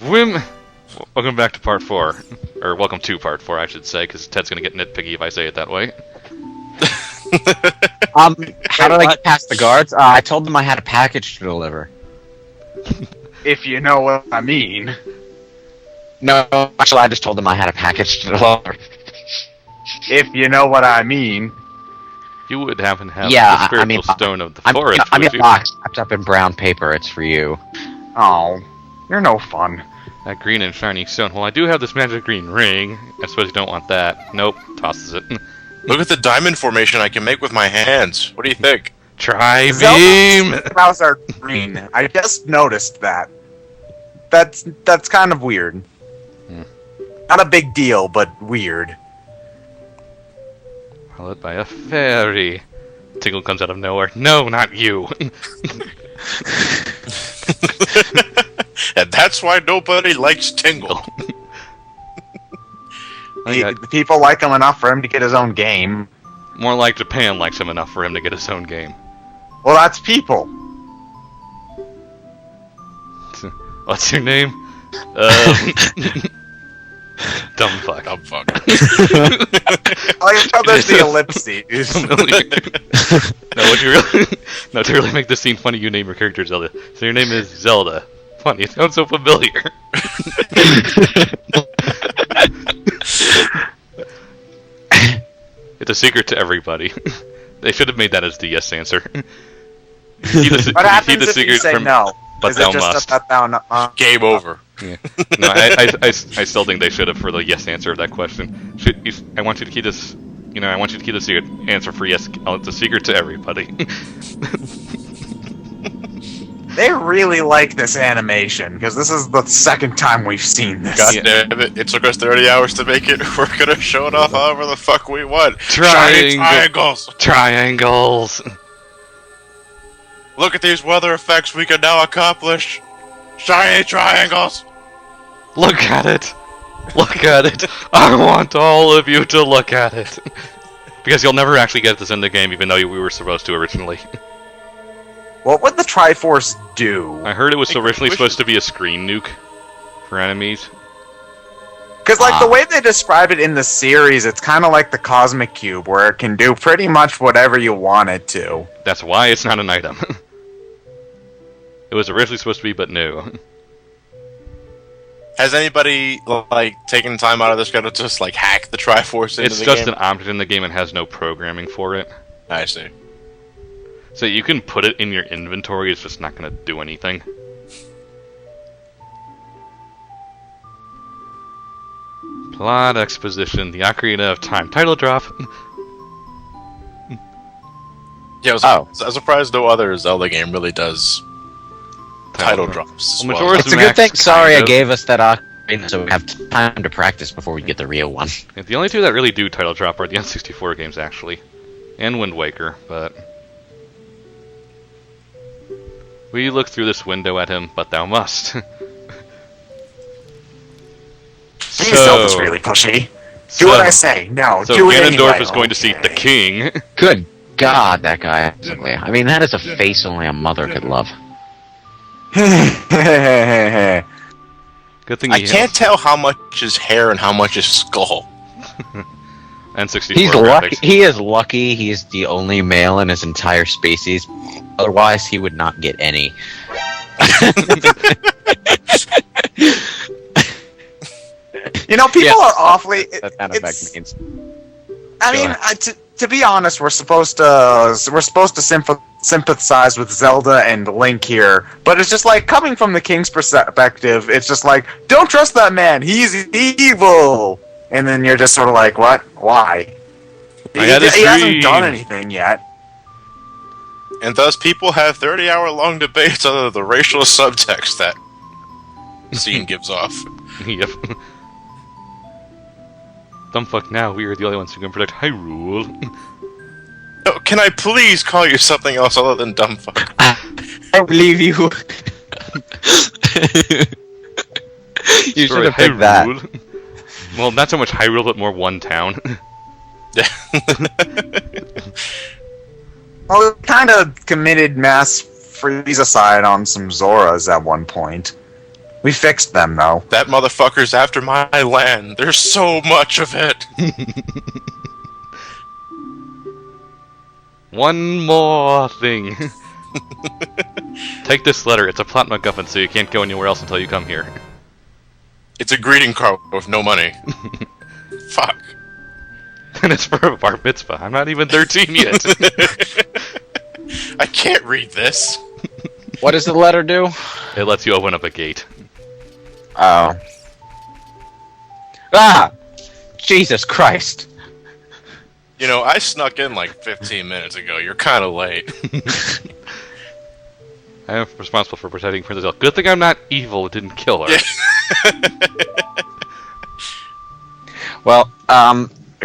Welcome back to part 4. Or welcome to part 4, I should say, because Ted's gonna get nitpicky if I say it that way. How did I get past the guards? I told them I had a package to deliver. If you know what I mean. No, actually, I just told them I had a package to deliver. If you know what I mean. You would happen to have the spiritual stone of the forest. I mean, a box wrapped up in brown paper. It's for you. Oh, you're no fun. That green and shiny stone. Well, I do have this magic green ring. I suppose you don't want that. Nope, tosses it. Look at the diamond formation I can make with my hands. What do you think? Tri-beam! Brows are green. I just noticed that. That's kind of weird. Not a big deal, but weird. Followed by a fairy. Tingle comes out of nowhere. No, not you. And that's why nobody likes Tingle. People like him enough for him to get his own game. More like Japan likes him enough for him to get his own game. Well, that's people. What's your name? Dumbfuck. Dumbfuck. I like how there's the ellipses. No, to really make this scene funny, you name your character Zelda. So your name is Zelda. Funny, it sounds so familiar. It's a secret to everybody. They should have made that as the yes answer. What happens if you say no? But is thou it just must. Game over. Yeah. No, I still think they should have for the yes answer of that question. I want you to keep this. I want you to keep the secret answer for yes. It's a secret to everybody. They really like this animation, because this is the second time we've seen this. God damn it, it took us 30 hours to make it. We're gonna show it off however the fuck we want. Triangles! Triangles! Look at these weather effects we can now accomplish! Shiny triangles! Look at it! Look at it! I want all of you to look at it! Because you'll never actually get this in the game, even though we were supposed to originally. What would the Triforce do? I heard it was originally supposed to be a screen nuke for enemies. Because, the way they describe it in the series, it's kind of like the Cosmic Cube, where it can do pretty much whatever you want it to. That's why it's not an item. It was originally supposed to be, but no. Has anybody, taken time out of their schedule to just, hack the Triforce into the game? It's just an object in the game and has no programming for it. I see. So you can put it in your inventory, it's just not going to do anything. Plot exposition, the Ocarina of Time title drop. Yeah, I'm surprised no other Zelda game really does title drops. It's a good thing. Sorry, I gave us that Ocarina so we have time to practice before we get the real one. Yeah, the only two that really do title drop are the N64 games, actually. And Wind Waker, but... We look through this window at him, but thou must. Zelda's really pushy. Do what I say. No, do it anyway. Ganondorf is going to see the king. Good God, that guy is ugly. I mean, that is a face only a mother could love. Good thing I can't tell how much is hair and how much is skull. N64 He's graphics. lucky. He is lucky. He's the only male in his entire species. Otherwise, he would not get any. People are awfully. That kind of effect means. I mean, to be honest, we're supposed to sympathize with Zelda and Link here, but it's just coming from the king's perspective. It's just don't trust that man. He's evil. And then you're just sort of what? Why? He hasn't done anything yet. And thus, people have 30-hour-long debates under the racial subtext that scene gives off. Yep. Dumbfuck now, we are the only ones who can protect Hyrule. Oh, can I please call you something else other than Dumbfuck? I believe you. You should have picked that. Well, not so much Hyrule, but more one town. Well, we kind of committed mass freeze-aside on some Zoras at one point. We fixed them, though. That motherfucker's after my land. There's so much of it. One more thing. Take this letter. It's a plot MacGuffin, so you can't go anywhere else until you come here. It's a greeting card with no money. Fuck. And it's for a bar mitzvah. I'm not even 13 yet. I can't read this. What does the letter do? It lets you open up a gate. Oh. Ah! Jesus Christ. You know, I snuck in like 15 minutes ago. You're kind of late. I am responsible for protecting Princess Zelda. Good thing I'm not evil. It didn't kill her. Well,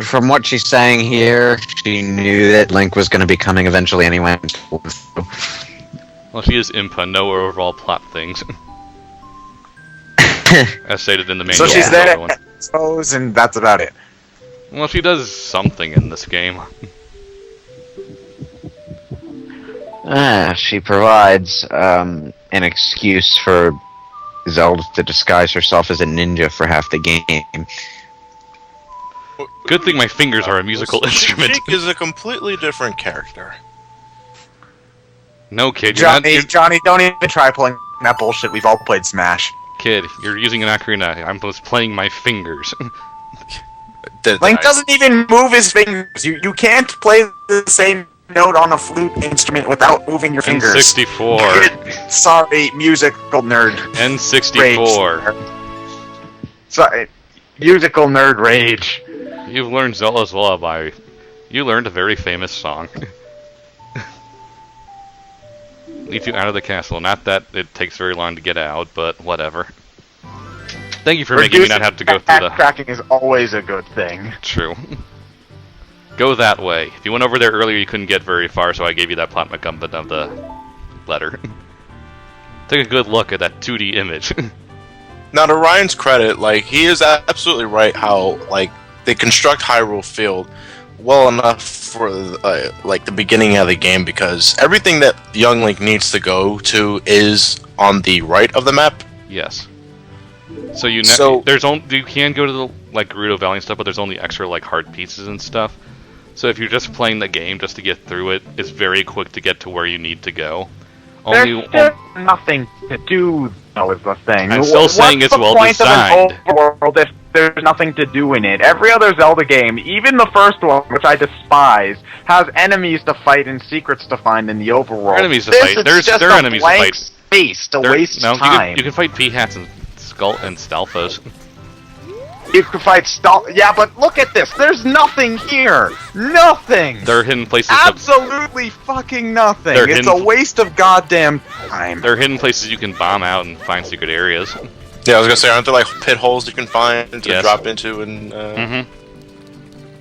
from what she's saying here, she knew that Link was going to be coming eventually anyway. Well, she is Impa, no overall plot things. As stated in the main. So she's there to expose, and that's about it. Well, she does something in this game. She provides an excuse for Zelda to disguise herself as a ninja for half the game. Good thing my fingers are a musical instrument. Sheik is a completely different character. No, kid, Johnny, don't even try pulling that bullshit. We've all played Smash. Kid, you're using an ocarina. I'm just playing my fingers. Link doesn't even move his fingers. You can't play the same note on a flute instrument without moving your fingers. N64. Sorry, musical nerd. N64. Rage. Sorry, musical nerd rage. You've learned Zelda's Lullaby. You learned a very famous song. Leads you out of the castle. Not that it takes very long to get out, but whatever. Thank you for making me not have to go through the... Backtracking is always a good thing. True. Go that way. If you went over there earlier, you couldn't get very far, so I gave you that plot MacGuffin of the letter. Take a good look at that 2D image. Now, to Ryan's credit, like, he is absolutely right how, like, they construct Hyrule Field well enough for, like, the beginning of the game, because everything that young Link needs to go to is on the right of the map. Yes. So you can go to the like Gerudo Valley and stuff, but there's only extra like hard pieces and stuff. So if you're just playing the game just to get through it, it's very quick to get to where you need to go. There's nothing to do, though, is the thing. I'm still saying it's well designed. What's the point of an overworld if there's nothing to do in it? Every other Zelda game, even the first one, which I despise, has enemies to fight and secrets to find in the overworld. Enemies to fight. There are enemies to fight. Space to waste time. You can fight P-Hats and Stalfos. You can fight yeah, but look at this. There's nothing here. Nothing. There are hidden places. Absolutely fucking nothing. It's a waste of goddamn time. There are hidden places you can bomb out and find secret areas. Yeah, I was gonna say, aren't there like pit holes you can find to drop into and?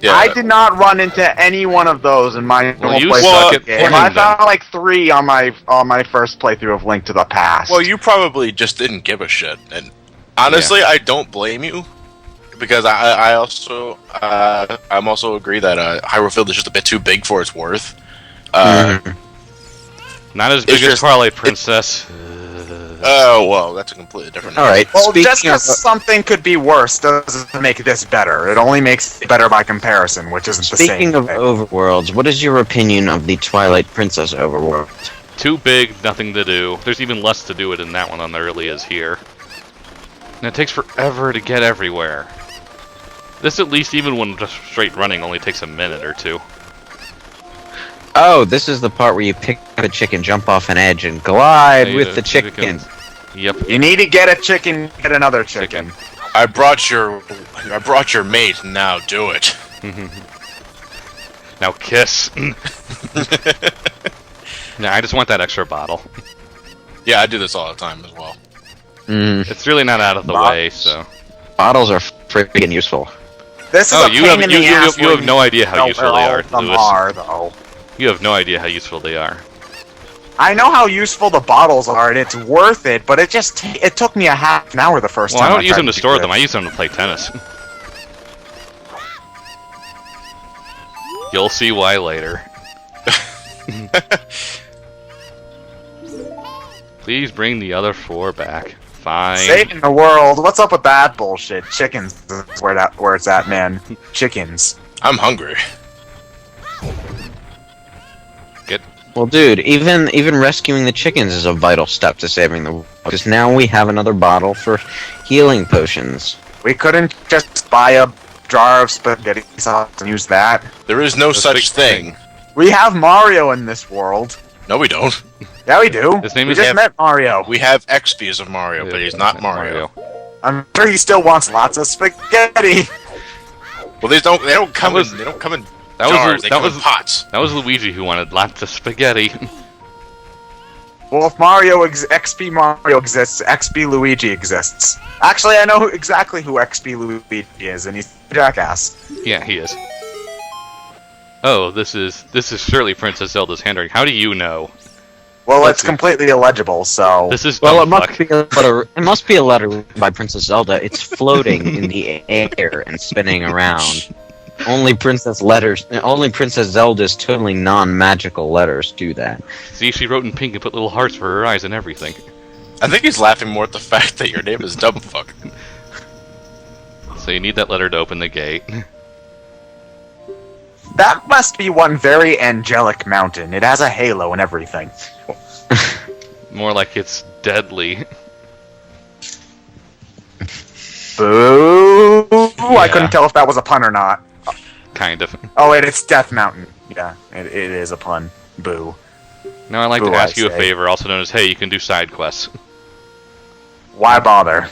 Yeah. I did not run into any one of those in my playthrough game. I found like 3 on my first playthrough of Link to the Past. Well, you probably just didn't give a shit, and honestly, I don't blame you. Because I'm also agree that Hyrule Field is just a bit too big for its worth. Not as big as Twilight Princess. Oh, well, that's a completely different... Alright, well, just because something could be worse doesn't make this better. It only makes it better by comparison, which isn't the same. Speaking of overworlds, what is your opinion of the Twilight Princess overworld? Too big, nothing to do. There's even less to do it in that one than there really is here. And it takes forever to get everywhere. This, at least, even when just straight running, only takes a minute or 2. Oh, this is the part where you pick up a chicken, jump off an edge, and glide with the chicken. Yep. You need to get a chicken, get another chicken. I brought your mate. Now do it. Now kiss. Nah, I just want that extra bottle. Yeah, I do this all the time as well. It's really not out of the way, so. Bottles are freaking useful. This is a pain in the ass. You have no idea how useful they are, Lewis. Though. You have no idea how useful they are. I know how useful the bottles are, and it's worth it, but it just it took me a half an hour the first time. Well, I don't use them to store them. I use them to play tennis. You'll see why later. Please bring the other 4 back. Fine. Saving the world. What's up with that bullshit? Chickens is where it's at, man. Chickens. I'm hungry. Well, dude, even rescuing the chickens is a vital step to saving the world. Because now we have another bottle for healing potions. We couldn't just buy a jar of spaghetti sauce and use that. There is no such thing. We have Mario in this world. No, we don't. Yeah, we do. His name we is just met Mario. We have XP as a Mario, but he's not Mario. I'm sure he still wants lots of spaghetti. Well, they don't come in jars. They come in pots. That was Luigi who wanted lots of spaghetti. Well, if XP Mario exists, XP Luigi exists. Actually, I know exactly who XP Luigi is, and he's a jackass. Yeah, he is. Oh, this is surely Princess Zelda's handwriting. How do you know? Well, it's completely illegible, so... This is Well, Dumbfuck. it must be a letter by Princess Zelda. It's floating in the air and spinning around. Only Princess Zelda's totally non-magical letters do that. See, she wrote in pink and put little hearts for her eyes and everything. I think he's laughing more at the fact that your name is Dumbfuck. So you need that letter to open the gate. That must be one very angelic mountain. It has a halo and everything. More like it's deadly. Boo! I couldn't tell if that was a pun or not. Kind of. Oh wait, it's Death Mountain. Yeah, it is a pun. Boo. Now I'd like Boo, to ask I you a say. favor, also known as, hey, you can do side quests. Why bother?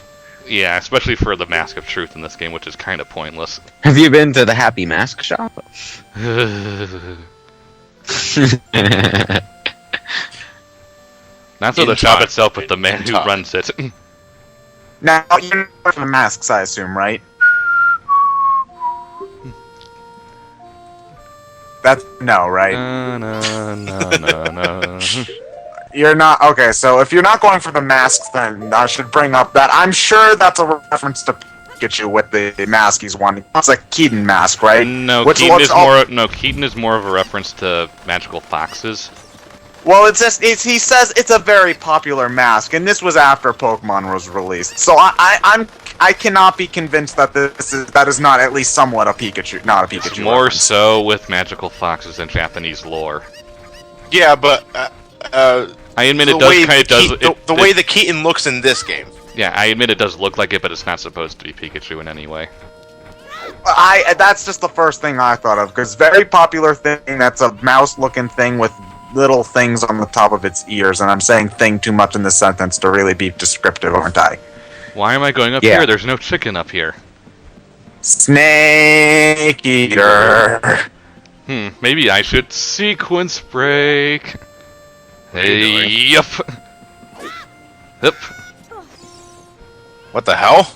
Yeah, especially for the Mask of Truth in this game, which is kind of pointless. Have you been to the Happy Mask shop? Not so In the shop time. itself, but the man In who time. runs it. Now, you know for the masks, I assume, right? That's no, right? No. You're not okay. So if you're not going for the masks, then I should bring up that I'm sure that's a reference to Pikachu with the mask he's wanting. It's a Keaton mask, right? No, Which Keaton looks Keaton is more of a reference to magical foxes. Well, he says it's a very popular mask, and this was after Pokemon was released. So I cannot be convinced that that is not at least somewhat a Pikachu, not a Pikachu. It's more reference. so with magical foxes than Japanese lore. Yeah, but I admit it does kind of does the way that Keaton looks in this game. Yeah, I admit it does look like it, but it's not supposed to be Pikachu in any way. That's just the first thing I thought of, because very popular thing that's a mouse-looking thing with little things on the top of its ears, and I'm saying thing too much in this sentence to really be descriptive, aren't I? Why am I going up Yeah. here? There's no chicken up here. Snake Eater. Maybe I should sequence break. Hey, yup. Yep. What the hell?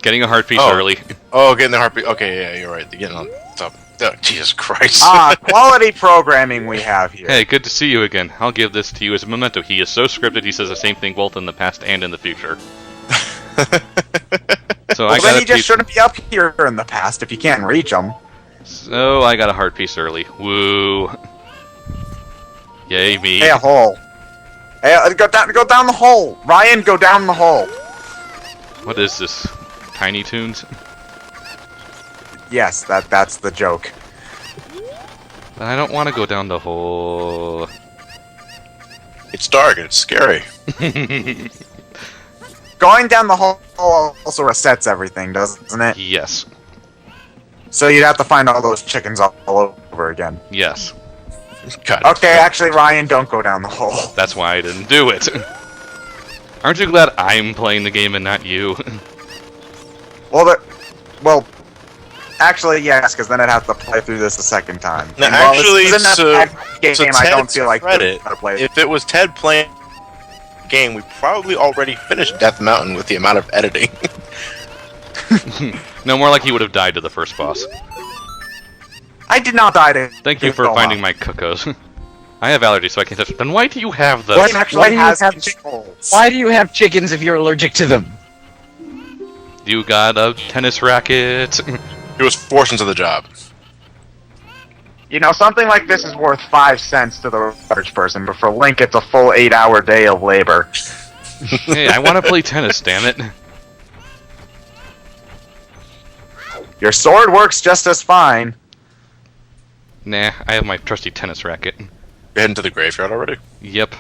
Getting a heart piece Oh. early. Oh, getting the heartbeat. Okay, yeah, you're right. They're getting on top. Oh, Jesus Christ. Quality programming we have here. Hey, good to see you again. I'll give this to you as a memento. He is so scripted, he says the same thing both in the past and in the future. So Well, I got then a he just piece. shouldn't be up here in the past if you can't reach him. So I got a heart piece early. Woo. Yay me. Hey, a hole. Hey, go down the hole. Ryan, go down the hole. What is this? Tiny Toons? Yes, that's the joke. I don't want to go down the hole. It's dark and it's scary. Going down the hole also resets everything, doesn't it? Yes. So you'd have to find all those chickens all over again. Yes. God. Okay, actually, Ryan, don't go down the hole. That's why I didn't do it. Aren't you glad I'm playing the game and not you? Well, actually, yes, because then I'd have to play through this a second time. Now, And while this actually, isn't a so bad game, I don't Ted's feel like credit, to play. if it was Ted playing the game, we probably already finished Death Mountain with the amount of editing. No, more like he would have died to the first boss. I did not die to. Thank you for finding my cuckoos. I have allergies, so I can't touch them. Then why do you have them? What actually Why do you has have controls? Why do you have chickens if you're allergic to them? You got a tennis racket. He was forced into the job. You know, something like this is worth 5 cents to the average person, but for Link, it's a full 8-hour day of labor. Hey, I want to play tennis, damn it. Your sword works just as fine. Nah, I have my trusty tennis racket. You're heading to the graveyard already? Yep.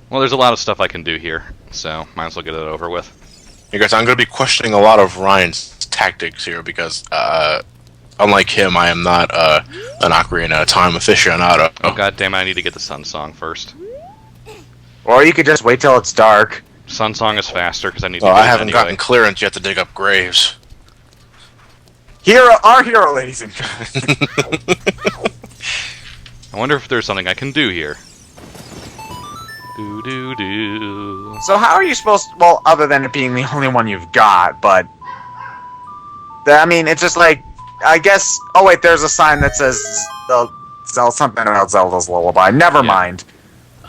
Well, there's a lot of stuff I can do here, so might as well get it over with. Hey guys, I'm going to be questioning a lot of Ryan's tactics here because, unlike him, I am not an Ocarina time aficionado. Oh god damn it, I need to get the Sun Song first. Or you could just wait till it's dark. Sun Song is faster because I need to Well, do I it haven't anyway. gotten clearance yet to dig up graves. Our hero, ladies and gentlemen. I wonder if there's something I can do here. Do. So how are you supposed to, well, other than it being the only one you've got, but... I mean, it's just like, I guess... Oh wait, there's a sign that says something about Zelda's Lullaby. Never mind.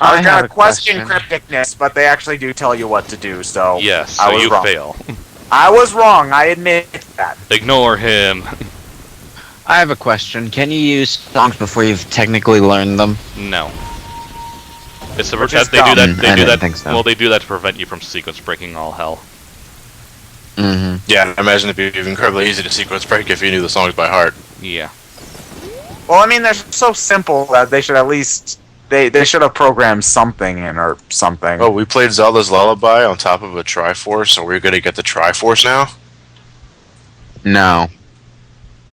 I was gonna question crypticness, but they actually do tell you what to do, so... Yes, I so was you wrong. fail. I was wrong, I admit that. Ignore him. I have a question. Can you use songs before you've technically learned them? No. It's to Which is prevent, they do dumb. that. They I do didn't that. think so. Well, they do that to prevent you from sequence breaking all hell. Mm-hmm. Yeah, I imagine it'd be incredibly easy to sequence break if you knew the songs by heart. Yeah. Well, I mean, they're so simple that they should at least... They should have programmed something in or something. Oh, we played Zelda's Lullaby on top of a Triforce, so we're gonna get the Triforce now? No.